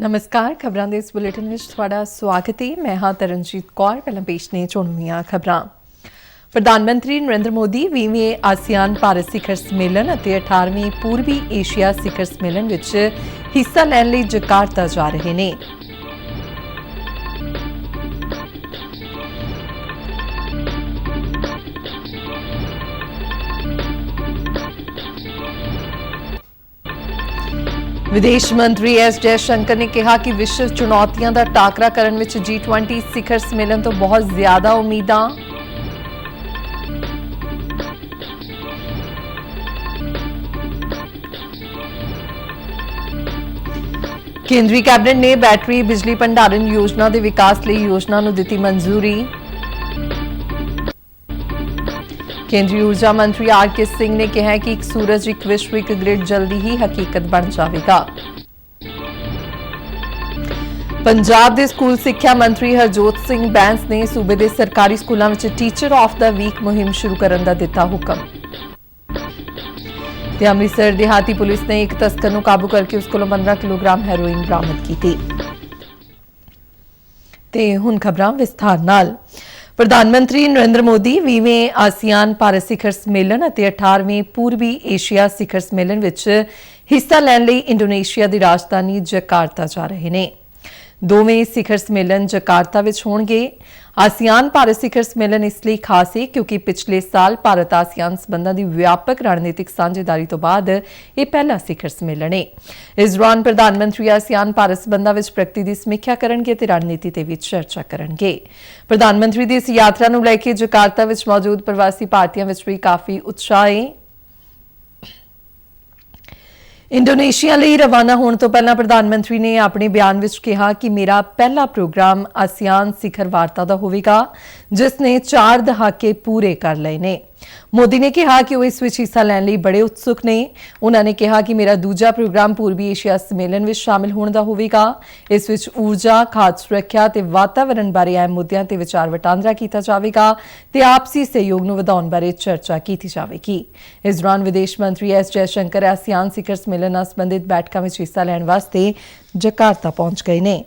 नमस्कार खबरां दे इस बुलेटिन विच तुहाडा स्वागत है। मैं हाँ तरनजीत कौर। पहलां पेश ने चुणवीआं खबरां। प्रधानमंत्री नरेंद्र मोदी 20वें आसियान भारत शिखर सम्मेलन ਅਤੇ 18वें पूर्वी एशिया शिखर सम्मेलन विच हिस्सा लैण लई जकार्ता जा रहे ने। विदेश मंत्री एस जयशंकर ने कहा कि विश्व चुनौतियों का टाकरा करने विच G20 शिखर सम्मेलन तो बहुत ज्यादा उम्मीदां। केंद्रीय कैबिनेट ने बैटरी बिजली भंडारण योजना के विकास लई योजना नूं दित्ती मंजूरी। केंद्रीय ऊर्जा मंत्री आर.के. सिंह ने कहा कि एक सूरज एक विश्व एक ग्रिड जल्दी ही हकीकत बन जाएगा। पंजाब के स्कूल सिक्ख्या मंत्री हरजोत सिंह बैंस ने सूबे के सरकारी स्कूलों में टीचर ऑफ द वीक मुहिम शुरू करने का दिता हुक्म। अमृतसर देहाती पुलिस ने एक तस्कर को काबू करके उस कोलों 15 किलोग्राम हैरोइन बरामद की। ते हुण खबरां विस्तार नाल। प्रधानमंत्री नरेंद्र मोदी 20वें आसियान भारत शिखर सम्मेलन ਅਤੇ 18वें पूर्वी एशिया शिखर सम्मेलन विच हिस्सा लैण लई इंडोनेशिया की राजधानी जकार्ता जा रहे ने। दोवें शिखर सम्मेलन जकार्ता विच होणगे। आसियान भारत शिखर सम्मेलन इसलिए खास है क्योंकि पिछले साल भारत आसियान संबंधों की व्यापक रणनीतिक साझेदारी तो बाद यह पहला शिखर सम्मेलन है। इस दौरान प्रधानमंत्री आसियान भारत संबंधों में प्रगति की समीक्षा करेंगे ते रणनीति ते भी चर्चा करेंगे। प्रधानमंत्री की इस यात्रा नूं लैके जकार्ता विच मौजूद प्रवासी भारतीयों विच भी काफ़ी उत्साह है। इंडोनेशिया ਲਈ रवाना होने तो पहला प्रधानमंत्री ने अपने बयान विच कहा कि मेरा पहला प्रोग्राम आसियान शिखर वार्ता का होगा जिसने 4 दहाके पूरे कर लए ने। मोदी ने कहा कि वो इस विच हिस्सा लैण लई बड़े उत्सुक ने। उन्होंने कहा कि मेरा दूजा प्रोग्राम पूर्वी एशिया सम्मेलन में शामिल होने का होगा। इस विच ऊर्जा खाद्य सुरक्षा ते वातावरण बारे अहम मुद्दों ते विचार वटांदरा किया जाएगा ते आपसी सहयोग नूं वधाउण बारे चर्चा की जाएगी। इस दौरान विदेश मंत्री एस जयशंकर आसियान शिखर सम्मेलन नाल संबंधित बैठकों में हिस्सा लैण वास्ते जकार्ता पहुंच गए ने।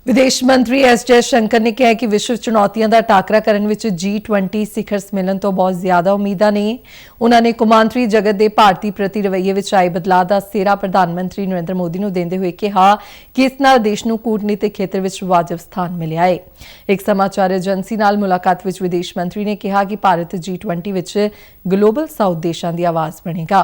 विदेश मंत्री एस जयशंकर ने कहा कि विश्व चुनौतियों का टाकरा करने विच G20 शिखर सम्मेलन तो बहुत ज्यादा उम्मीदां ने। उन्होंने कौमांतरी जगत के भारती प्रति रवैये विच आए बदलाव का सेहरा प्रधानमंत्री नरेंद्र मोदी नूं देंदे हुए कहा कि इस नाल देश नूं कूटनीतिक खेत्र विच वाजिब स्थान मिलिया है। एक समाचार एजेंसी नाल मुलाकात विच विदेश मंत्री ने कहा कि भारत G20 विच ग्लोबल साउथ देशों की आवाज़ बनेगा।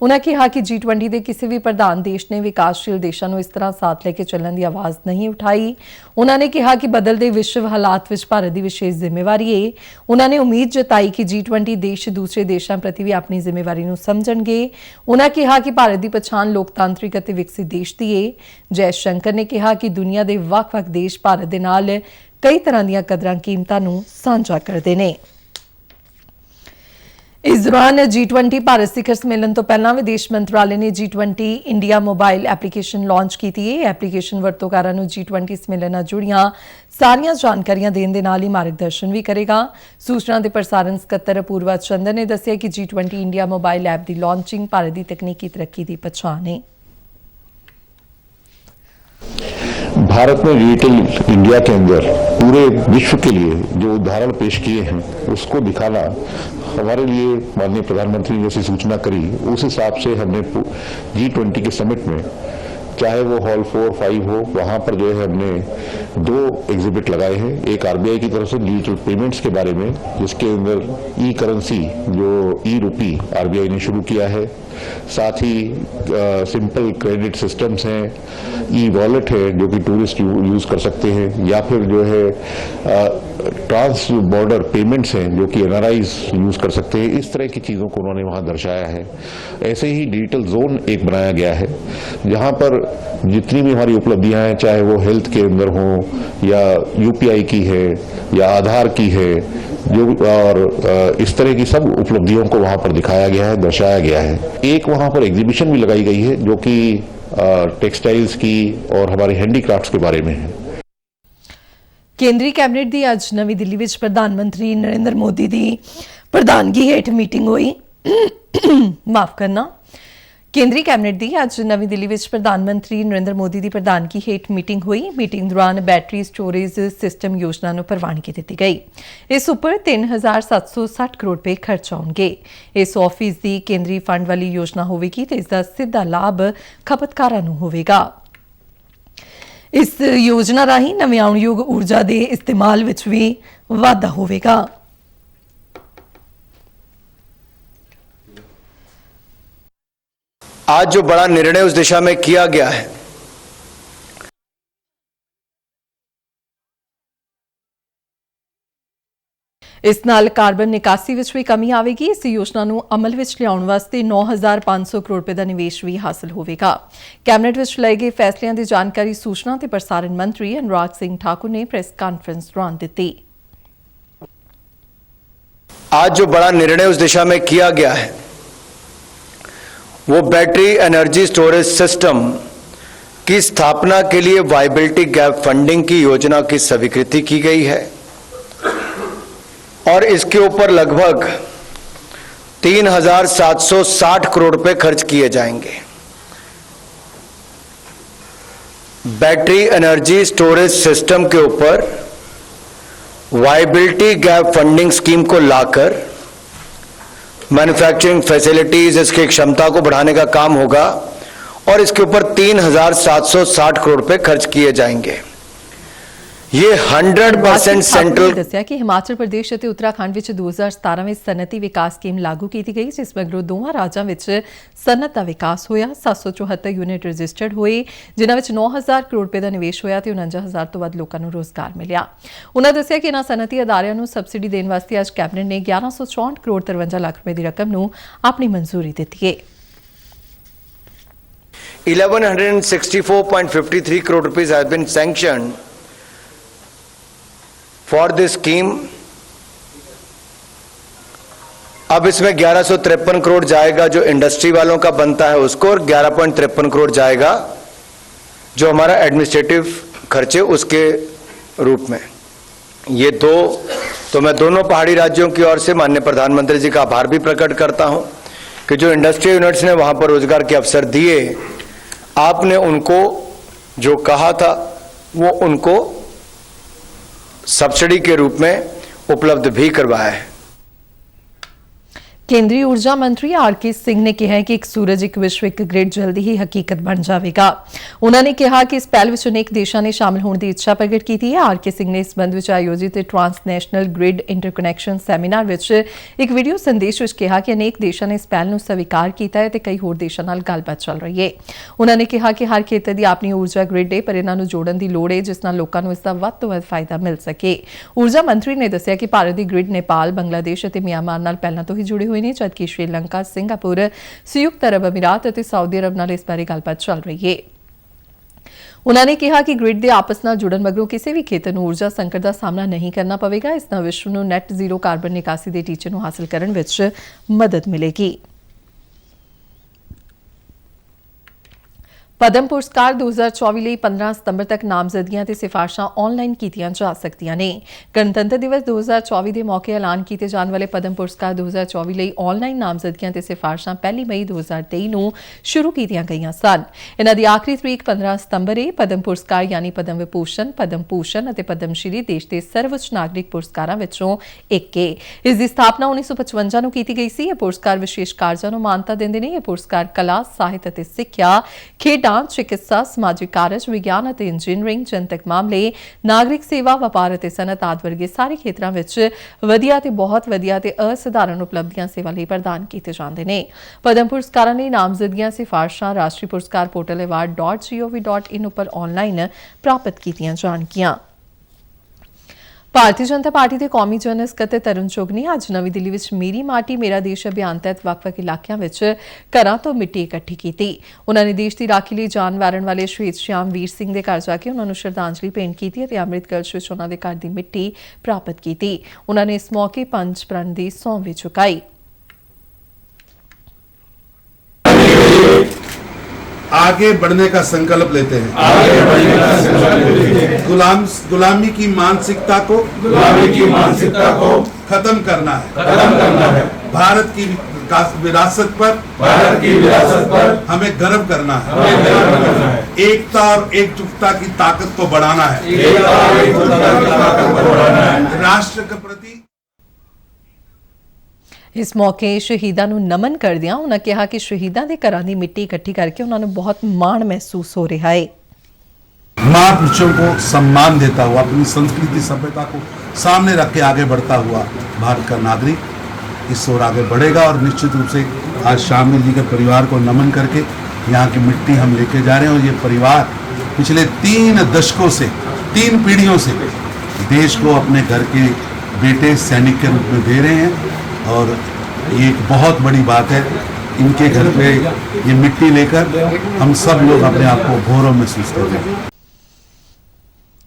उन्होंने कहा कि G20 के किसी भी प्रधान देश ने विकासशील देशों को इस तरह साथ लेके चलने की आवाज़ नहीं उठाई। उन्होंने कहा कि बदलते विश्व हालात विच भारत की विशेष जिम्मेवारी है। उन्होंने उम्मीद जताई कि G20 देश दूसरे देशों प्रति भी अपनी जिम्मेवारी नूं समझणगे। उन्होंने कहा कि भारत की पछाण लोकतांत्रिक और विकसित देश की है। जयशंकर ने कहा कि दुनिया के वख-वख देश भारत दे नाल कई तरह दी कदरां कीमतां नूं साझा करदे ने। इस दौरान G20 भारत शिखर सम्मेलन तो पहला विदेश मंत्रालय ने G20 India mobile application launch की है। एप्लीकेशन वरतोकारां नूं G20 सम्मेलन नाल जुड़ियां सारियां जानकारियां देण दे नाल ही मार्गदर्शन भी करेगा। सूचना ते प्रसारण सकत्तर अपूर्वा चंदर ने दस्सिया कि G20 इंडिया मोबाइल ऐप की लॉन्चिंग भारत की तकनीकी तरक्की की पछाण है। भारत ने डिजिटल इंडिया के अंदर पूरे विश्व के लिए जो उदाहरण पेश किए हैं उसको दिखाना हमारे लिए माननीय प्रधानमंत्री ने जैसी सूचना करी उस हिसाब से हमने G20 के समिट में चाहे वो हॉल 4-5 हो वहाँ पर जो है हमने 2 एग्जिबिट लगाए हैं। एक आरबीआई की तरफ से डिजिटल पेमेंट्स के बारे में जिसके अंदर ई करेंसी जो ई रूपी आरबीआई ने शुरू किया है, साथ ही सिंपल क्रेडिट सिस्टम्स हैं, ई वॉलेट है जो कि टूरिस्ट यूज कर सकते हैं, या फिर जो है ट्रांस बॉर्डर पेमेंट्स हैं जो कि एनआरआईज यूज कर सकते हैं। इस तरह की चीज़ों को उन्होंने वहाँ दर्शाया है। ऐसे ही डिजिटल जोन एक बनाया गया है जहाँ पर जितनी भी हमारी उपलब्धियां हैं चाहे वो हेल्थ के अंदर हो या यूपीआई की है या आधार की है जो और इस तरह की सब उपलब्धियों को वहाँ पर दिखाया गया है, दर्शाया गया है। एक वहाँ पर एग्जीबिशन भी लगाई गई है जो कि टेक्सटाइल्स की और हमारे हैंडीक्राफ्ट्स के बारे में है। केंद्रीय कैबिनेट की अज नवी दिल्ली विच प्रधानमंत्री नरेंद्र मोदी की प्रधानगी हेठ मीटिंग हुई। माफ करना। ਕੇਂਦਰੀ ਕੈਬਨਿਟ ਦੀ ਅੱਜ ਨਵੀਂ ਦਿੱਲੀ ਵਿੱਚ ਪ੍ਰਧਾਨ ਮੰਤਰੀ ਨਰਿੰਦਰ ਮੋਦੀ ਦੀ ਪ੍ਰਧਾਨਗੀ ਹੇਠ ਮੀਟਿੰਗ ਹੋਈ। ਮੀਟਿੰਗ ਦੌਰਾਨ ਬੈਟਰੀ ਸਟੋਰੇਜ ਸਿਸਟਮ ਯੋਜਨਾ ਨੂੰ ਪ੍ਰਵਾਨਗੀ ਦਿੱਤੀ ਗਈ। ਇਸ ਉੱਪਰ 3,760 ਕਰੋੜ ਰੁਪਏ ਖਰਚ ਆਉਣਗੇ। ਇਹ 100% ਕੇਂਦਰੀ ਫੰਡ ਵਾਲੀ ਯੋਜਨਾ ਹੋਵੇਗੀ ਤੇ ਇਸ ਦਾ ਸਿੱਧਾ ਲਾਭ ਖਪਤਕਾਰਾਂ ਨੂੰ ਹੋਵੇਗਾ। ਇਸ ਯੋਜਨਾ ਰਾਹੀਂ ਨਵਿਆਉਣਯੋਗ ਊਰਜਾ ਦੇ ਇਸਤੇਮਾਲ ਵਿੱਚ ਵੀ ਵਾਧਾ ਹੋਵੇਗਾ। आज जो बड़ा निर्णय उस दिशा में किया गया है, ਇਸ ਨਾਲ ਕਾਰਬਨ ਨਿਕਾਸੀ ਵਿੱਚ ਵੀ ਕਮੀ ਆਵੇਗੀ। ਇਸ ਯੋਜਨਾ ਨੂੰ ਅਮਲ ਵਿੱਚ ਲਿਆਉਣ ਵਾਸਤੇ 9,500 ਕਰੋੜ ਰੁਪਏ ਦਾ ਨਿਵੇਸ਼ ਵੀ ਹਾਸਲ ਹੋਵੇਗਾ। ਕੈਬਨਿਟ ਵਿੱਚ ਲਏ ਗਏ ਫੈਸਲਿਆਂ ਦੀ ਜਾਣਕਾਰੀ ਸੂਚਨਾ ਤੇ ਪ੍ਰਸਾਰਣ ਮੰਤਰੀ ਅਨੁਰਾਗ ਸਿੰਘ ठाकुर ने प्रेस कॉन्फ्रेंस दौरान दी। आज जो बड़ा निर्णय उस दिशा में किया गया है वो बैटरी एनर्जी स्टोरेज सिस्टम की स्थापना के लिए वायबिलिटी गैप फंडिंग की योजना की स्वीकृति की गई है और इसके ऊपर लगभग 3,760 करोड़ रुपए खर्च किए जाएंगे। बैटरी एनर्जी स्टोरेज सिस्टम के ऊपर वायबिलिटी गैप फंडिंग स्कीम को लाकर मैन्युफैक्चरिंग फैसिलिटीज, इसकी क्षमता को बढ़ाने का काम होगा और इसके ऊपर 3,760 करोड़ रुपए खर्च किए जाएंगे। ये 100% सेंट्रल ਦੱਸਿਆ ਕਿ ਹਿਮਾਚਲ ਪ੍ਰਦੇਸ਼ ਅਤੇ ਉੱਤਰਾਖੰਡ ਵਿੱਚ 2017 ਵਿੱਚ ਸਨਅਤੀ ਵਿਕਾਸ ਸਕੀਮ ਲਾਗੂ ਕੀਤੀ ਗਈ, ਜਿਸ ਮਗਰੋਂ ਦੋਵਾਂ ਰਾਜਾਂ ਵਿੱਚ ਸਨਅਤ ਦਾ ਵਿਕਾਸ ਹੋਇਆ। 774 ਯੂਨਿਟ ਰਜਿਸਟਰਡ ਹੋਏ, ਜਿਨ੍ਹਾਂ ਵਿੱਚ 9,000 ਕਰੋੜ ਰੁਪਏ ਦਾ ਨਿਵੇਸ਼ ਹੋਇਆ ਤੇ 49,000 ਤੋਂ ਵੱਧ ਲੋਕਾਂ ਨੂੰ ਰੋਜ਼ਗਾਰ ਮਿਲਿਆ। ਉਨ੍ਹਾਂ ਦੱਸਿਆ ਕਿ ਇਨ੍ਹਾਂ ਸਨਅਤੀ ਅਦਾਰਿਆਂ ਨੂੰ ਸਬਸਿਡੀ ਦੇਣ ਵਾਸਤੇ ਅੱਜ ਕੈਬਨਿਟ ਨੇ 1164 ਕਰੋੜ 53 ਲੱਖ ਰੁਪਏ ਦੀ ਰਕਮ ਨੂੰ ਆਪਣੀ ਮਨਜ਼ੂਰੀ ਦਿੱਤੀ ਹੈ। 1,164.53 crore rupees has been sanctioned for this scheme। अब इसमें 1153 करोड़ जाएगा जो इंडस्ट्री वालों का बनता है उसको, और 11.53 करोड़ जाएगा जो हमारा एडमिनिस्ट्रेटिव खर्चे उसके रूप में। ये दो तो मैं दोनों पहाड़ी राज्यों की ओर से माननीय प्रधानमंत्री जी का आभार भी प्रकट करता हूं कि जो इंडस्ट्री यूनिट्स ने वहां पर रोजगार के अवसर दिए, आपने उनको जो कहा था वो उनको सब्सिडी के रूप में उपलब्ध भी करवाया है। ਕੇਂਦਰੀ ਊਰਜਾ ਮੰਤਰੀ ਆਰ.ਕੇ. ਸਿੰਘ ਨੇ ਕਿਹਾ ਕਿ ਇੱਕ ਸੂਰਜ ਇੱਕ ਵਿਸ਼ਵ ਇੱਕ ਗ੍ਰਿਡ ਜਲਦੀ ਹੀ ਹਕੀਕਤ ਬਣ ਜਾਵੇਗਾ। ਉਨ੍ਹਾਂ ਨੇ ਕਿਹਾ ਕਿ ਇਸ ਪਹਿਲ ਵਿੱਚ ਅਨੇਕ ਦੇਸ਼ਾਂ ਨੇ ਸ਼ਾਮਲ ਹੋਣ ਦੀ ਇੱਛਾ ਪ੍ਰਗਟ ਕੀਤੀ ਹੈ। ਆਰ.ਕੇ. ਸਿੰਘ ਨੇ ਇਸ ਸੰਬੰਧ ਵਿੱਚ ਆਯੋਜਿਤ ਟ੍ਰਾਂਸਨੈਸ਼ਨਲ ਗ੍ਰਿਡ ਇੰਟਰਕਨੈਕਸ਼ਨ ਸੈਮੀਨਾਰ ਵਿੱਚ ਇੱਕ ਵੀਡੀਓ ਸੰਦੇਸ਼ ਵਿੱਚ ਕਿਹਾ ਕਿ ਅਨੇਕ ਦੇਸ਼ਾਂ ਨੇ ਇਸ ਪਹਿਲ ਨੂੰ ਸਵੀਕਾਰ ਕੀਤਾ ਹੈ ਤੇ ਕਈ ਹੋਰ ਦੇਸ਼ਾਂ ਨਾਲ ਗੱਲਬਾਤ ਚੱਲ ਰਹੀ ਹੈ। ਉਨ੍ਹਾਂ ਨੇ ਕਿਹਾ ਕਿ ਹਰ ਖੇਤਰ ਦੀ ਆਪਣੀ ਊਰਜਾ ਗ੍ਰਿਡ ਹੈ, ਪਰ ਇਹਨਾਂ ਨੂੰ ਜੋੜਨ ਦੀ ਲੋੜ ਹੈ ਜਿਸ ਨਾਲ ਲੋਕਾਂ ਨੂੰ ਇਸ ਦਾ ਵੱਧ ਤੋਂ ਵੱਧ ਫਾਇਦਾ ਮਿਲ ਸਕੇ। ਊਰਜਾ ਮੰਤਰੀ ਨੇ ਦੱਸਿਆ ਕਿ ਭਾਰਤ ਦੀ ਗ੍ਰਿਡ ਨੇਪਾਲ, ਬੰਗਲਾਦੇਸ਼ ਅਤੇ ਮਿਆਂਮਾਰ ਨਾਲ ਪਹਿਲਾਂ ਤੋਂ ਹੀ ਜੁੜੇ ਹੋਏ ਨੇ, ਜਦਕਿ ਸ਼੍ਰੀਲੰਕਾ, ਸਿੰਗਾਪੁਰ, ਸੰਯੁਕਤ ਅਰਬ ਅਮੀਰਾਤ ਅਤੇ ਸਾਊਦੀ ਅਰਬ ਨਾਲ ਇਸ ਬਾਰੇ ਗੱਲਬਾਤ ਚੱਲ ਰਹੀ ਹੈ। ਉਨ੍ਹਾਂ ਨੇ ਕਿਹਾ ਕਿ ਗ੍ਰਿਡ ਦੇ ਆਪਸ ਨਾਲ ਜੁੜਨ ਮਗਰੋਂ ਕਿਸੇ ਵੀ ਖੇਤਰ ਨੂੰ ਊਰਜਾ ਸੰਕਟ ਦਾ ਸਾਹਮਣਾ ਨਹੀਂ ਕਰਨਾ ਪਵੇਗਾ। ਇਸ ਨਾਲ ਵਿਸ਼ਵ ਨੂੰ ਨੈਟ ਜ਼ੀਰੋ ਕਾਰਬਨ ਨਿਕਾਸੀ ਦੇ ਟੀਚੇ ਨੂੰ ਹਾਸਲ ਕਰਨ ਵਿੱਚ ਮਦਦ ਮਿਲੇਗੀ। ਪਦਮ ਪੁਰਸਕਾਰ 2024 ਲਈ 15 ਸਤੰਬਰ ਤੱਕ ਨਾਮਜ਼ਦਗੀਆਂ ਤੇ ਸਿਫਾਰਸ਼ਾਂ ਆਨਲਾਈਨ ਕੀਤੀਆਂ ਜਾ ਸਕਦੀਆਂ ਨੇ। ਗਣਤੰਤਰ ਦਿਵਸ 2024 ਦੇ ਮੌਕੇ ਐਲਾਨ ਕੀਤੇ ਜਾਣ ਵਾਲੇ ਪਦਮ ਪੁਰਸਕਾਰ 2024 ਲਈ ਆਨਲਾਈਨ ਨਾਮਜ਼ਦਗੀਆਂ ਤੇ ਸਿਫਾਰਸ਼ਾਂ 1 ਮਈ 2023 ਨੂੰ ਸ਼ੁਰੂ ਕੀਤੀਆਂ ਗਈਆਂ ਸਨ। ਇਹਨਾਂ ਦੀ ਆਖਰੀ ਤਰੀਕ 15 ਸਤੰਬਰ ਹੈ। ਪਦਮ ਪੁਰਸਕਾਰ ਯਾਨੀ ਪਦਮ ਵਿਭੂਸ਼ਣ, ਪਦਮ ਭੂਸ਼ਣ ਅਤੇ ਪਦਮ ਸ਼੍ਰੀ ਦੇਸ਼ ਦੇ ਸਰਵਉੱਚ ਨਾਗਰਿਕ ਪੁਰਸਕਾਰਾਂ ਵਿੱਚੋਂ ਇੱਕ ਹੈ। ਇਸ ਦੀ ਸਥਾਪਨਾ 1955 ਨੂੰ ਕੀਤੀ ਗਈ ਸੀ। ਇਹ ਪੁਰਸਕਾਰ ਵਿਸ਼ੇਸ਼ ਕਾਰਜਾਂ ਨੂੰ ਮਾਨਤਾ ਦਿੰਦੇ ਨੇ। ਇਹ ਪੁਰਸਕਾਰ ਕਲਾ, ਸਾਹਿਤ ਅਤੇ ਸਿੱਖਿਆ, ਖੇਡਾਂ, चिकित्सा, समाजिक कार्य, विज्ञान ਅਤੇ ਇੰਜੀਨੀਅਰਿੰਗ, ਜਨਤਕ ਮਾਮਲੇ, ਨਾਗਰਿਕ ਸੇਵਾ, ਵਪਾਰ ਅਤੇ ਸਨਅਤ ਆਦਿ ਵਰਗੇ ਸਾਰੇ ਖੇਤਰਾਂ ਵਿੱਚ ਵਧੀਆ ਤੇ ਬਹੁਤ ਵਧੀਆ ਤੇ ਅਸਧਾਰਨ ਉਪਲਬਧੀਆਂ ਸੇਵਾ ਲਈ ਪ੍ਰਦਾਨ ਕੀਤੇ ਜਾਂਦੇ ਨੇ। ਪਦਮ ਪੁਰਸਕਾਰਾਂ ਲਈ ਨਾਮਜ਼ਦਗੀਆਂ ਸਿਫਾਰਸ਼ਾਂ ਰਾਸ਼ਟਰੀ ਪੁਰਸਕਾਰ ਪੋਰਟਲ award.gov.in ਉੱਪਰ ਆਨਲਾਈਨ ਪ੍ਰਾਪਤ ਕੀਤੀਆਂ ਜਾਣਗੀਆਂ। ਭਾਰਤੀ ਜਨਤਾ ਪਾਰਟੀ ਦੇ ਕੌਮੀ ਜਨਰਲ ਸਕੱਤਰ ਤਰੁਣ ਚੁੱਘ ਨੇ ਅੱਜ ਨਵੀਂ ਦਿੱਲੀ ਵਿੱਚ ਮੇਰੀ ਮਾਟੀ ਮੇਰਾ ਦੇਸ਼ ਅਭਿਆਨ ਤਹਿਤ ਵੱਖ-ਵੱਖ ਇਲਾਕਿਆਂ ਵਿੱਚ ਘਰਾਂ ਤੋਂ ਮਿੱਟੀ ਇਕੱਠੀ ਕੀਤੀ। ਉਨ੍ਹਾਂ ਨੇ ਦੇਸ਼ ਦੀ ਰਾਖੀ ਲਈ ਜਾਨ ਵਾਰਨ ਵਾਲੇ ਸ਼ਹੀਦ ਸ਼ਿਆਮ ਵੀਰ ਸਿੰਘ ਦੇ ਘਰ ਜਾ ਕੇ ਉਨ੍ਹਾਂ ਨੂੰ ਸ਼ਰਧਾਂਜਲੀ ਭੇਂਟ ਕੀਤੀ ਅਤੇ ਅੰਮ੍ਰਿਤ ਕਲਸ਼ ਵਿੱਚ ਉਨ੍ਹਾਂ ਦੇ ਘਰ ਦੀ ਮਿੱਟੀ ਪ੍ਰਾਪਤ ਕੀਤੀ। ਉਨ੍ਹਾਂ ਨੇ ਇਸ ਮੌਕੇ ਪੰਜ ਪ੍ਰਣ ਦੀ ਸਹੁੰ ਵੀ ਚੁਕਾਈ। आगे बढ़ने का संकल्प लेते हैं। गुलामी की मानसिकता को खत्म करना है। भारत की विरासत पर हमें गर्व करना है। एकता और एकजुटता की ताकत को बढ़ाना है। राष्ट्र के प्रति इस मौके शहीदां ਨੂੰ ਨਮਨ ਕਰਦਿਆਂ ਉਹਨਾਂ ਕਿਹਾ ਕਿ ਸ਼ਹੀਦਾਂ ਦੇ ਘਰਾਂ ਦੀ ਮਿੱਟੀ ਇਕੱਠੀ ਕਰਕੇ ਉਹਨਾਂ ਨੂੰ ਬਹੁਤ ਮਾਣ महसूस हो रहा है। महापुरुषों को सम्मान देता हुआ अपनी संस्कृति सभ्यता को सामने रख के आगे बढ़ता हुआ भारत का नागरिक इस ओर आगे बढ़ेगा। और निश्चित रूप से आज शामली जी के परिवार को नमन करके यहाँ की मिट्टी हम लेके जा रहे हैं। और ये परिवार पिछले 3 दशकों से 3 पीढ़ियों से देश को अपने घर के बेटे सैनिक के रूप में दे रहे हैं। और ये एक बहुत बड़ी बात है। इनके घर पे ये मिट्टी लेकर हम सब लोग अपने आप को गौरव महसूस कर रहे हैं।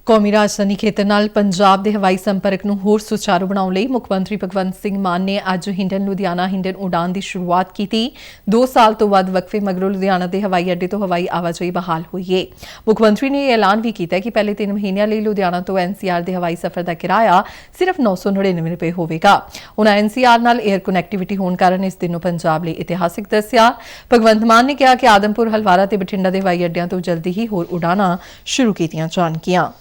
ਕੌਮੀ ਰਾਜਧਾਨੀ ਖੇਤਰ ਨਾਲ ਪੰਜਾਬ ਦੇ ਹਵਾਈ ਸੰਪਰਕ ਨੂੰ ਹੋਰ ਸੁਚਾਰੂ ਬਣਾਉਣ ਲਈ ਮੁੱਖ ਮੰਤਰੀ ਭਗਵੰਤ ਸਿੰਘ ਮਾਨ ਨੇ ਅੱਜ ਹਿੰਡਨ ਲੁਧਿਆਣਾ ਹਿੰਡਨ ਉਡਾਨ ਦੀ ਸ਼ੁਰੂਆਤ ਕੀਤੀ। 2 ਸਾਲ ਤੋਂ ਬਾਅਦ ਵਕਫੇ ਮਗਰੋਂ ਲੁਧਿਆਣਾ ਦੇ ਹਵਾਈ ਅੱਡੇ ਤੋਂ ਹਵਾਈ ਆਵਾਜਾਈ ਬਹਾਲ ਹੋਈ ਹੈ। ਮੁੱਖ ਮੰਤਰੀ ਨੇ ਇਹ ਐਲਾਨ ਵੀ ਕੀਤਾ ਕਿ ਪਹਿਲੇ 3 ਮਹੀਨਿਆਂ ਲਈ ਲੁਧਿਆਣਾ ਤੋਂ ਐਨਸੀਆਰ ਦੇ ਹਵਾਈ ਸਫ਼ਰ ਦਾ ਕਿਰਾਇਆ ਸਿਰਫ 999 ਰੁਪਏ ਹੋਵੇਗਾ। ਉਨ੍ਹਾਂ ਐਨਸੀਆਰ ਨਾਲ 에ਅਰ ਕਨੈਕਟੀਵਿਟੀ ਹੋਣ ਕਾਰਨ ਇਸ ਦਿਨ ਨੂੰ ਪੰਜਾਬ ਲਈ ਇਤਿਹਾਸਿਕ ਦੱਸਿਆ। ਭਗਵੰਤ ਮਾਨ ਨੇ ਕਿਹਾ ਕਿ ਆਦਮਪੁਰ ਹਲਵਾਰਾ ਤੇ ਬਠਿੰਡਾ ਦੇ ਹਵਾਈ ਅੱਡਿਆਂ ਤੋਂ ਜਲਦੀ ਹੀ ਹੋਰ ਉਡਾਨਾਂ ਸ਼ੁਰੂ ਕੀਤੀਆਂ ਜਾਣਗੀਆਂ।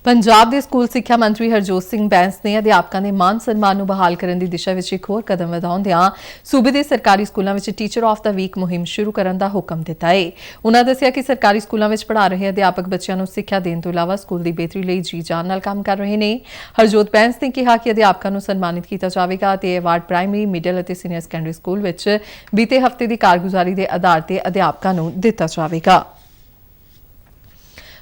ਪੰਜਾਬ ਦੇ ਸਕੂਲ ਸਿੱਖਿਆ ਮੰਤਰੀ ਹਰਜੋਤ ਸਿੰਘ ਬੈਂਸ ਨੇ ਅਧਿਆਪਕਾਂ ਦੇ ਮਾਨ ਸਨਮਾਨ ਨੂੰ ਬਹਾਲ ਕਰਨ ਦੀ ਦਿਸ਼ਾ ਵਿੱਚ ਇੱਕ ਹੋਰ ਕਦਮ ਵਧਾਉਂਦਿਆਂ ਸੂਬੇ ਦੇ ਸਰਕਾਰੀ ਸਕੂਲਾਂ ਵਿੱਚ ਟੀਚਰ ਆਫ ਦਾ ਵੀਕ ਮੁਹਿੰਮ ਸ਼ੁਰੂ ਕਰਨ ਦਾ ਹੁਕਮ ਦਿੱਤਾ ਹੈ। ਉਨ੍ਹਾਂ ਦੱਸਿਆ ਕਿ ਸਰਕਾਰੀ ਸਕੂਲਾਂ ਵਿੱਚ ਪੜ੍ਹਾ ਰਹੇ ਅਧਿਆਪਕ ਬੱਚਿਆਂ ਨੂੰ ਸਿੱਖਿਆ ਦੇਣ ਤੋਂ ਇਲਾਵਾ ਸਕੂਲ ਦੀ ਬਿਹਤਰੀ ਲਈ ਜੀ ਜਾਨ ਨਾਲ ਕੰਮ ਕਰ ਰਹੇ ਨੇ। ਹਰਜੋਤ ਬੈਂਸ ਨੇ ਕਿਹਾ ਕਿ ਅਧਿਆਪਕਾਂ ਨੂੰ ਸਨਮਾਨਿਤ ਕੀਤਾ ਜਾਵੇਗਾ ਅਤੇ ਇਹ ਅਵਾਰਡ ਪ੍ਰਾਇਮਰੀ, ਮਿਡਲ ਅਤੇ ਸੀਨੀਅਰ ਸੈਕੰਡਰੀ ਸਕੂਲ ਵਿੱਚ ਬੀਤੇ ਹਫ਼ਤੇ ਦੀ ਕਾਰਗੁਜ਼ਾਰੀ ਦੇ ਆਧਾਰ ਤੇ ਅਧਿਆਪਕਾਂ ਨੂੰ ਦਿੱਤਾ ਜਾਵੇਗਾ।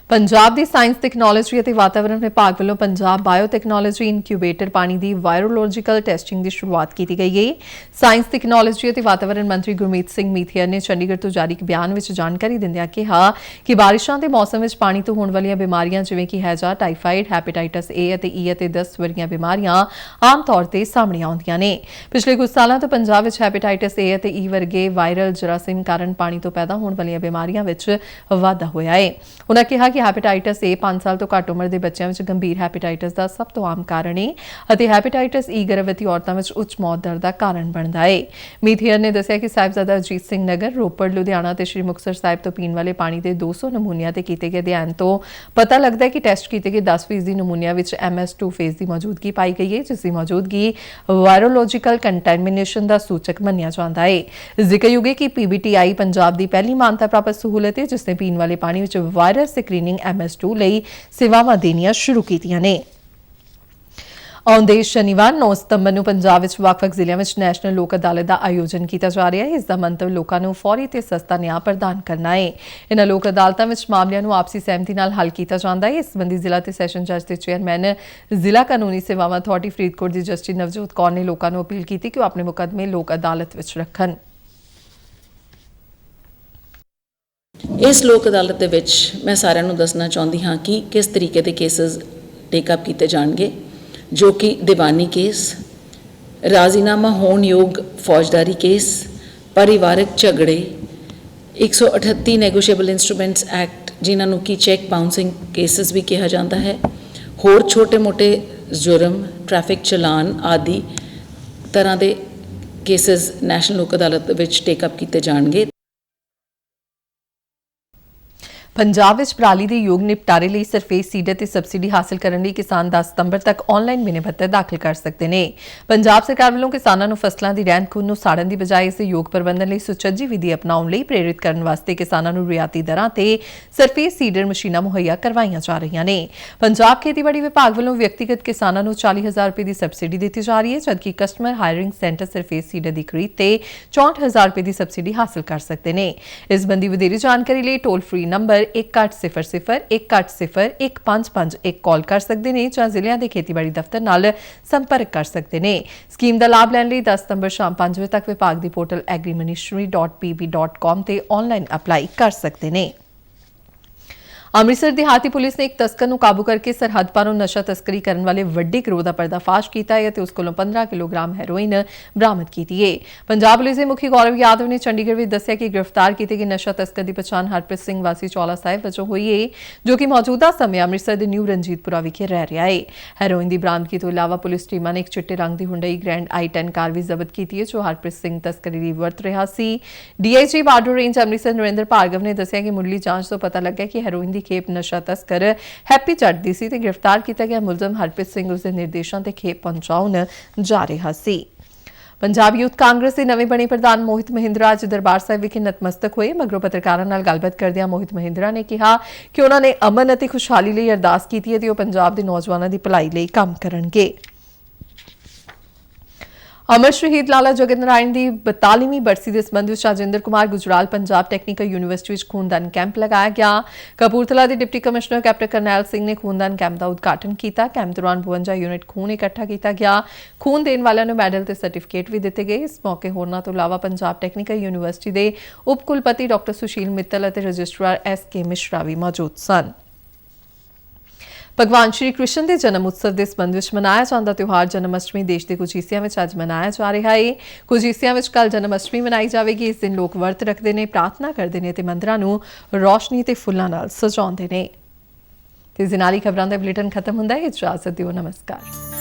ਪੰਜਾਬ ਦੀ ਸਾਇੰਸ ਟੈਕਨੋਲੋਜੀ ਅਤੇ ਵਾਤਾਵਰਣ ਵਿਭਾਗ ਵੱਲੋਂ ਪੰਜਾਬ ਬਾਇਓਟੈਕਨੋਲੋਜੀ ਇਨਕਿਊਬੇਟਰ ਪਾਣੀ ਦੀ ਵਾਇਰੋਲੋਜੀਕਲ ਟੈਸਟਿੰਗ ਦੀ ਸ਼ੁਰੂਆਤ ਕੀਤੀ ਗਈ ਹੈ। ਸਾਇੰਸ ਟੈਕਨੋਲੋਜੀ ਅਤੇ ਵਾਤਾਵਰਣ ਮੰਤਰੀ ਗੁਰਮੀਤ ਸਿੰਘ ਮੀਥੀਅਰ ਨੇ ਚੰਡੀਗੜ੍ਹ ਤੋਂ ਜਾਰੀ ਇੱਕ ਬਿਆਨ ਵਿੱਚ ਜਾਣਕਾਰੀ ਦਿੰਦਿਆਂ ਕਿਹਾ ਕਿ ਬਾਰਿਸ਼ਾਂ ਦੇ ਮੌਸਮ ਵਿੱਚ ਪਾਣੀ ਤੋਂ ਹੋਣ ਵਾਲੀਆਂ ਬਿਮਾਰੀਆਂ ਜਿਵੇਂ ਕਿ ਹੈਜ਼ਾ, ਟਾਈਫਾਈਡ, ਹੈਪੇਟਾਈਟਸ ਏ ਅਤੇ ਈ ਅਤੇ ਦਸਤ ਵਰਗੀਆਂ ਬਿਮਾਰੀਆਂ ਆਮ ਤੌਰ ਤੇ ਸਾਹਮਣੇ ਆਉਂਦੀਆਂ ਨੇ। ਪਿਛਲੇ ਕੁਝ ਸਾਲਾਂ ਤੋਂ ਪੰਜਾਬ ਵਿੱਚ ਹੈਪੇਟਾਈਟਸ ਏ ਅਤੇ ਈ ਵਰਗੇ ਵਾਇਰਲ ਜਰਾਸੀਮ ਕਾਰਨ ਪਾਣੀ ਤੋਂ ਪੈਦਾ ਹੋਣ ਵਾਲੀਆਂ ਬਿਮਾਰੀਆਂ ਵਿੱਚ ਵਾਧਾ ਹੋਇਆ ਹੈ। ਉਨ੍ਹਾਂ ਕਿਹਾ ਕਿ ਹੈਪੇਟਾਈਟਸ ਏ 5 ਸਾਲ ਤੋਂ ਘੱਟ ਉਮਰ ਦੇ ਬੱਚਿਆਂ ਵਿੱਚ ਗੰਭੀਰ ਹੈਪੇਟਾਈਟਸ ਦਾ ਸਭ ਤੋਂ ਆਮ ਕਾਰਨ ਹੈ ਅਤੇ ਹੈਪੇਟਾਈਟਸ ਈ ਗਰਭਵਤੀ ਔਰਤਾਂ ਵਿੱਚ ਉੱਚ ਮੌਤ ਦਰ ਦਾ ਕਾਰਨ ਬਣਦਾ ਹੈ। ਮੀਥੀਅਰ ਨੇ ਦੱਸਿਆ ਕਿ ਸਾਹਿਬਜ਼ਾਦਾ ਅਜੀਤ ਸਿੰਘ ਨਗਰ, ਰੋਪੜ, ਲੁਧਿਆਣਾ ਤੇ ਸ਼੍ਰੀ ਮੁਕਤਸਰ ਸਾਹਿਬ ਤੋਂ ਪੀਣ ਵਾਲੇ ਪਾਣੀ ਦੇ 200 ਨਮੂਨਿਆਂ ਤੇ ਕੀਤੇ ਗਏ ਅਧਿਐਨ ਤੋਂ ਪਤਾ ਲੱਗਦਾ ਹੈ ਕਿ ਟੈਸਟ ਕੀਤੇ ਗਏ 10% ਨਮੂਨਿਆਂ ਵਿੱਚ MS2 ਫੇਜ਼ ਦੀ ਮੌਜੂਦਗੀ ਪਾਈ ਗਈ ਹੈ, ਜਿਸ ਦੀ ਮੌਜੂਦਗੀ ਵਾਇਰੋਲੋਜੀਕਲ ਕੰਟੈਮੀਨੇਸ਼ਨ ਦਾ ਸੂਚਕ ਮੰਨਿਆ ਜਾਂਦਾ ਹੈ। ਜ਼ਿਕਰਯੋਗ ਹੈ ਕਿ PBTI ਪੰਜਾਬ ਦੀ ਪਹਿਲੀ ਮਾਨਤਾ ਪ੍ਰਾਪਤ ਸਹੂਲਤ ਹੈ ਜਿਸ ਨੇ ਪੀਣ ਵਾਲੇ ਪਾਣੀ ਵਿੱਚ ਵਾਇਰਸ ਸਕਰੀਨਿੰਗ MS2 ਲਈ ਸੇਵਾਵਾਂ ਦੇਣੀਆਂ ਸ਼ੁਰੂ ਕੀਤੀਆਂ ਨੇ। ਆਉਂਦੇ ਸ਼ਨੀਵਾਰ 9 ਸਤੰਬਰ ਨੂੰ ਪੰਜਾਬ ਵਿੱਚ ਵੱਖ-ਵੱਖ ਜ਼ਿਲ੍ਹਿਆਂ ਵਿੱਚ ਨੈਸ਼ਨਲ ਲੋਕ ਅਦਾਲਤ ਦਾ ਆਯੋਜਨ ਕੀਤਾ ਜਾ ਰਿਹਾ ਹੈ। ਇਸ ਦਾ ਮੰਤਵ ਲੋਕਾਂ ਨੂੰ ਫੌਰੀ ਤੇ ਸਸਤਾ ਨਿਆਂ ਪ੍ਰਦਾਨ ਕਰਨਾ ਹੈ। ਇਨ੍ਹਾਂ ਲੋਕ ਅਦਾਲਤਾਂ ਵਿੱਚ ਮਾਮਲਿਆਂ ਨੂੰ ਆਪਸੀ ਸਹਿਮਤੀ ਨਾਲ ਹੱਲ ਕੀਤਾ ਜਾਂਦਾ ਹੈ। ਇਸ ਸੰਬੰਧੀ ਜ਼ਿਲ੍ਹਾ ਤੇ ਸੈਸ਼ਨ ਜੱਜ ਤੇ ਚੇਅਰਮੈਨ ਜ਼ਿਲ੍ਹਾ ਕਾਨੂੰਨੀ ਸੇਵਾਵਾਂ ਅਥਾਰਟੀ ਫਰੀਦਕੋਟ ਦੀ ਜਸਟਿਸ ਨਵਜੋਤ ਕੌਰ ਨੇ ਲੋਕਾਂ ਨੂੰ ਅਪੀਲ ਕੀਤੀ ਕਿ ਉਹ ਆਪਣੇ ਮੁਕੱਦਮੇ ਲੋਕ ਅਦਾਲਤ ਵਿੱਚ ਰੱਖਣ। ਇਸ ਲੋਕ ਅਦਾਲਤ ਦੇ ਵਿੱਚ ਮੈਂ ਸਾਰਿਆਂ ਨੂੰ ਦੱਸਣਾ ਚਾਹੁੰਦੀ ਹਾਂ ਕਿ ਕਿਸ ਤਰੀਕੇ ਦੇ ਕੇਸਿਸ ਟੇਕ ਅਪ ਕੀਤੇ ਜਾਣਗੇ, ਜੋ ਕਿ ਦੀਵਾਨੀ ਕੇਸ, ਰਾਜ਼ੀਨਾਮਾ ਹੋਣ ਯੋਗ ਫੌਜਦਾਰੀ ਕੇਸ, ਪਰਿਵਾਰਕ ਝਗੜੇ, 138 ਨੈਗੋਸ਼ੀਏਬਲ ਇੰਸਟਰੂਮੈਂਟਸ ਐਕਟ ਜਿਨ੍ਹਾਂ ਨੂੰ ਕਿ ਚੈੱਕ ਬਾਉਂਸਿੰਗ ਕੇਸਿਸ ਵੀ ਕਿਹਾ ਜਾਂਦਾ ਹੈ, ਹੋਰ ਛੋਟੇ-ਮੋਟੇ ਜੁਰਮ, ਟ੍ਰੈਫਿਕ ਚਲਾਨ ਆਦਿ ਤਰ੍ਹਾਂ ਦੇ ਕੇਸਿਸ ਨੈਸ਼ਨਲ ਲੋਕ ਅਦਾਲਤ ਵਿੱਚ ਟੇਕ ਅਪ ਕੀਤੇ ਜਾਣਗੇ। ਪੰਜਾਬ ਵਿੱਚ ਪਰਾਲੀ ਦੇ ਯੋਗ ਨਿਪਟਾਰੇ ਲਈ ਸਰਫੇਸ ਸੀਡਰ ਤੇ ਸਬਸਿਡੀ ਹਾਸਲ ਕਰਨ ਲਈ ਕਿਸਾਨ 10 ਸਤੰਬਰ ਤੱਕ ਆਨਲਾਈਨ ਮਿਹਨਤ ਪੱਤਰ ਦਾਖਲ ਕਰ ਸਕਦੇ ਨੇ। ਪੰਜਾਬ ਸਰਕਾਰ ਵੱਲੋਂ ਕਿਸਾਨਾਂ ਨੂੰ ਫਸਲਾਂ ਦੀ ਰਹਿੰਦ ਖੂੰਹਦ ਨੂੰ ਸਾੜਨ ਦੀ ਬਜਾਏ ਇਸ ਦੇ ਯੋਗ ਪ੍ਰਬੰਧਨ ਲਈ ਸੁਚੱਜੀ ਵਿਧੀ ਅਪਣਾਉਣ ਲਈ ਪ੍ਰੇਰਿਤ ਕਰਨ ਵਾਸਤੇ ਕਿਸਾਨਾਂ ਨੂੰ ਰਿਆਇਤੀ ਦਰਾਂ ਤੇ ਸਰਫੇਸ ਸੀਡਰ ਮਸ਼ੀਨਾਂ ਮੁਹੱਈਆ ਕਰਵਾਈਆਂ ਜਾ ਰਹੀਆਂ ਨੇ। ਪੰਜਾਬ ਖੇਤੀਬਾੜੀ ਵਿਭਾਗ ਵੱਲੋਂ ਵਿਅਕਤੀਗਤ ਕਿਸਾਨਾਂ ਨੂੰ 40,000 ਰੁਪਏ ਦੀ ਸਬਸਿਡੀ ਦਿੱਤੀ ਜਾ ਰਹੀ ਹੈ, ਜਦਕਿ customer hiring centre surface seeder ਦੀ ਖਰੀਦ ਤੇ 64,000 ਰੁਪਏ ਦੀ ਸਬਸਿਡੀ ਹਾਸਲ ਕਰ ਸਕਦੇ ਨੇ। ਇਸ ਸੰਬੰਧੀ ਵਧੇਰੇ ਜਾਣਕਾਰੀ ਲਈ ਟੋਲ ਫ੍ਰੀ ਨੰਬਰ 18001551551 ਕਾਲ ਕਰ ਸਕਦੇ ਨੇ ਜਾਂ ਜ਼ਿਲ੍ਹਿਆਂ ਦੇ ਖੇਤੀਬਾੜੀ ਦਫ਼ਤਰ ਨਾਲ ਸੰਪਰਕ ਕਰ ਸਕਦੇ ਨੇ। ਸਕੀਮ ਦਾ ਲਾਭ ਲੈਣ ਲਈ 10 ਸਤੰਬਰ ਸ਼ਾਮ 5 ਵਜੇ ਤੱਕ ਵਿਭਾਗ ਦੀ ਪੋਰਟਲ agriministry.pb.com ਤੇ ਆਨਲਾਈਨ ਅਪਲਾਈ ਕਰ ਸਕਦੇ ਨੇ। ਅੰਮ੍ਰਿਤਸਰ ਦਿਹਾਤੀ ਪੁਲਿਸ ਨੇ ਇੱਕ ਤਸਕਰ ਨੂੰ ਕਾਬੂ ਕਰਕੇ ਸਰਹੱਦ ਪਾਰੋਂ ਨਸ਼ਾ ਤਸਕਰੀ ਕਰਨ ਵਾਲੇ ਵੱਡੇ ਗਿਰੋਹ ਦਾ ਪਰਦਾਫਾਸ਼ ਕੀਤਾ ਹੈ ਅਤੇ ਉਸ ਕੋਲੋਂ 15 ਕਿਲੋਗ੍ਰਾਮ ਹੈਰੋਇਨ ਬਰਾਮਦ ਕੀਤੀ ਹੈ। ਪੰਜਾਬ ਪੁਲਿਸ ਦੇ ਮੁਖੀ ਗੌਰਵ ਯਾਦਵ ਨੇ ਚੰਡੀਗੜ੍ਹ ਵਿੱਚ ਦੱਸਿਆ ਕਿ ਗ੍ਰਿਫਤਾਰ ਕੀਤੇ ਗਏ ਨਸ਼ਾ ਤਸਕਰ ਦੀ ਪਛਾਣ ਹਰਪ੍ਰੀਤ ਸਿੰਘ ਵਾਸੀ ਚੌਲਾ ਸਾਹਿਬ ਵਜੋਂ ਹੋਈ ਹੈ, ਜੋ ਕਿ ਮੌਜੂਦਾ ਸਮੇਂ ਅੰਮ੍ਰਿਤਸਰ ਦੇ ਨਿਊ ਰਣਜੀਤਪੁਰਾ ਵਿਖੇ ਰਹਿ ਰਿਹਾ ਹੈ। ਹੈਰੋਇਨ ਦੀ ਬਰਾਮਦਗੀ ਤੋਂ ਇਲਾਵਾ ਪੁਲਿਸ ਟੀਮਾਂ ਨੇ ਇੱਕ ਚਿੱਟੇ ਰੰਗ ਦੀ ਹੁੰਡਈ ਗ੍ਰੈਂਡ i10 ਕਾਰ ਵੀ ਜ਼ਬਤ ਕੀਤੀ ਹੈ, ਜੋ ਹਰਪ੍ਰੀਤ ਸਿੰਘ ਤਸਕਰੀ ਲਈ ਵਰਤ ਰਿਹਾ ਸੀ। DIG border range Amritsar Narinder Bhargav ਨੇ ਦੱਸਿਆ ਕਿ ਮੁੱਢਲੀ ਜਾਂਚ ਤੋਂ ਪਤਾ ਲੱਗਾ ਕਿ ਹੈਰੋਇਨ ਦੀ ਖੇਪ ਨਸ਼ਾ ਤਸਕਰ ਹੈਪੀ ਜੱਟ ਦੀ ਸੀ ਤੇ ਗ੍ਰਿਫਤਾਰ ਕੀਤਾ ਗਿਆ ਮੁਲਜ਼ਮ ਹਰਪ੍ਰੀਤ ਸਿੰਘ ਉਸ ਦੇ ਨਿਰਦੇਸ਼ਾਂ ਤੇ ਖੇਪ ਪਹੁੰਚਾਉਣ ਜਾ ਰਿਹਾ ਸੀ। ਪੰਜਾਬ ਯੂਥ ਕਾਂਗਰਸ ਦੇ ਨਵੇਂ ਬਣੇ ਪ੍ਰਧਾਨ ਮੋਹਿਤ ਮਹਿੰਦਰਾ ਅੱਜ ਦਰਬਾਰ ਸਾਹਿਬ ਵਿਖੇ ਨਤਮਸਤਕ ਹੋਏ। ਮਗਰੋਂ ਪੱਤਰਕਾਰਾਂ ਨਾਲ ਗੱਲਬਾਤ ਕਰਦਿਆਂ ਮੋਹਿਤ ਮਹਿੰਦਰਾ ਨੇ ਕਿਹਾ ਕਿ ਉਹਨਾਂ ਨੇ ਅਮਨ ਅਤੇ ਖੁਸ਼ਹਾਲੀ ਲਈ ਅਰਦਾਸ ਕੀਤੀ ਹੈ ਤੇ ਉਹ ਪੰਜਾਬ ਦੇ ਨੌਜਵਾਨਾਂ ਦੀ ਭਲਾਈ ਲਈ ਕੰਮ ਕਰਨਗੇ। ਅਮਰ ਸ਼ਹੀਦ ਲਾਲਾ ਜਗਤ ਨਾਰਾਇਣ ਦੀ 42ਵੀਂ ਬਰਸੀ ਦੇ ਸੰਬੰਧ ਵਿੱਚ ਰਾਜਿੰਦਰ ਕੁਮਾਰ ਗੁਜਰਾਲ ਪੰਜਾਬ ਟੈਕਨੀਕਲ ਯੂਨੀਵਰਸਿਟੀ ਵਿੱਚ ਖੂਨਦਾਨ ਕੈਂਪ ਲਗਾਇਆ ਗਿਆ। ਕਪੂਰਥਲਾ ਦੇ deputy commissioner captain Karnail Singh ਨੇ ਖੂਨਦਾਨ ਕੈਂਪ ਦਾ ਉਦਘਾਟਨ ਕੀਤਾ। ਕੈਂਪ ਦੌਰਾਨ 52 ਯੂਨਿਟ ਖੂਨ ਇਕੱਠਾ ਕੀਤਾ ਗਿਆ। ਖੂਨ ਦੇਣ ਵਾਲਿਆਂ ਨੂੰ ਮੈਡਲ ਤੇ ਸਰਟੀਫਿਕੇਟ ਵੀ ਦਿੱਤੇ ਗਏ। ਇਸ ਮੌਕੇ ਹੋਰਨਾਂ ਤੋਂ ਇਲਾਵਾ ਪੰਜਾਬ ਟੈਕਨੀਕਲ ਯੂਨੀਵਰਸਿਟੀ ਦੇ ਉਪ ਕੁਲਪਤੀ ਡਾਕਟਰ ਸੁਸ਼ੀਲ ਮਿੱਤਲ ਅਤੇ ਰਜਿਸਟਰਾਰ S.K. ਮਿਸ਼ਰਾ ਵੀ ਮੌਜੂਦ ਸਨ। ਭਗਵਾਨ ਸ਼੍ਰੀ ਕ੍ਰਿਸ਼ਨ ਦੇ ਜਨਮ ਉਤਸਵ ਦੇ ਸੰਬੰਧ ਵਿੱਚ ਮਨਾਇਆ ਜਾਂਦਾ ਤਿਉਹਾਰ ਜਨਮ ਅਸ਼ਟਮੀ ਦੇਸ਼ ਦੇ ਕੁਝ ਹਿੱਸਿਆਂ ਵਿੱਚ ਅੱਜ ਮਨਾਇਆ ਜਾ ਰਿਹਾ ਹੈ। ਕੁਝ ਹਿੱਸਿਆਂ ਵਿੱਚ ਕੱਲ੍ਹ ਜਨਮ ਅਸ਼ਟਮੀ ਮਨਾਈ ਜਾਵੇਗੀ। ਇਸ ਦਿਨ ਲੋਕ ਵਰਤ ਰੱਖਦੇ ਨੇ, ਪ੍ਰਾਰਥਨਾ ਕਰਦੇ ਨੇ ਤੇ ਮੰਦਰਾਂ ਨੂੰ ਰੌਸ਼ਨੀ ਤੇ ਫੁੱਲਾਂ ਨਾਲ ਸਜਾਉਂਦੇ ਨੇ। ਤੇ ਇਸ ਦੇ ਨਾਲ ਹੀ ਖਬਰਾਂ ਦਾ ਬੁਲੇਟਿਨ ਖਤਮ ਹੁੰਦਾ ਹੈ। ਇਜਾਜ਼ਤ ਦਿਓ, ਨਮਸਕਾਰ।